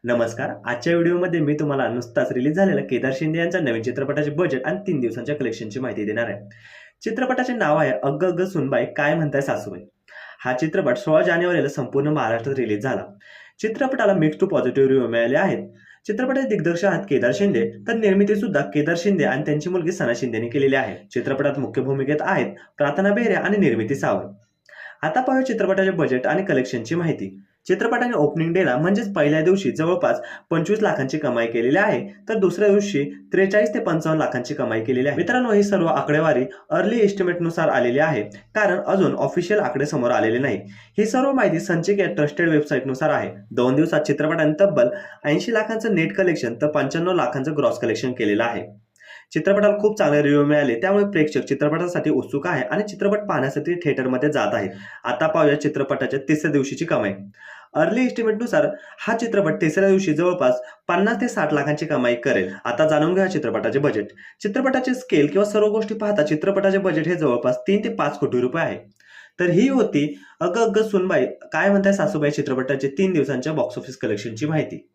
नमस्कार. आजच्या व्हिडिओमध्ये मी तुम्हाला नुकताच रिलीज झालेल्या केदार शिंदे यांच्या नवीन चित्रपटाचे बजेट आणि 3 दिवसांच्या कलेक्शनची माहिती देणार आहे. चित्रपटाचे नाव आहे अग्ग अग्ग सुनबाई काय म्हणताय सासूबाई. हा चित्रपट 16 जानेवारीला संपूर्ण महाराष्ट्रात रिलीज झाला. चित्रपटाला मिक्स टू पॉझिटिव्ह रिव्ह्यू मिळाले आहेत. चित्रपटाचे दिग्दर्शक आहेत केदार शिंदे, तर निर्मिती सुद्धा केदार शिंदे आणि त्यांची मुलगी सना शिंदेने केलेली आहे. चित्रपटात मुख्य भूमिकेत आहेत प्रार्थना बेहरे आणि निर्मिती सावंत. आता पाहूया चित्रपटाचे बजेट आणि कलेक्शनची माहिती. चित्रपटाने ओपनिंग डेला म्हणजेच पहिल्या दिवशी जवळपास 25 लाखांची कमाई केलेली आहे, तर दुसऱ्या दिवशी 43 ते 55 लाखांची कमाई केलेली आहे. मित्रांनो, ही सर्व आकडेवारी अर्ली एस्टिमेटनुसार आलेली आहे, कारण अजून ऑफिशियल आकडे समोर आलेले नाही. ही सर्व माहिती संचिक या ट्रस्टेड वेबसाईटनुसार आहे. 2 दिवसात चित्रपटाने तब्बल 80 लाखांचं नेट कलेक्शन तर 95 लाखांचं ग्रॉस कलेक्शन केलेलं आहे. चित्रपटाला खूप चांगले रिव्ह्यू मिळाले, त्यामुळे प्रेक्षक चित्रपटासाठी उत्सुक आहे आणि चित्रपट पाहण्यासाठी थिएटरमध्ये जात आहेत. आता पाहूया चित्रपटाच्या तिसऱ्या दिवशीची कमाई. अर्ली एस्टिमेटनुसार हा चित्रपट तिसऱ्या दिवशी जवळपास 50 ते 60 लाखांची कमाई करेल. आता जाणून घ्या चित्रपटाचे बजेट. चित्रपटाचे स्केल किंवा सर्व गोष्टी पाहता चित्रपटाचे बजेट हे जवळपास 3 ते 5 कोटी रुपये आहे. तर ही होती अग्ग अग्ग सुनबाई काय म्हणताय सासूबाई चित्रपटाचे 3 दिवसांच्या बॉक्स ऑफिस कलेक्शनची माहिती.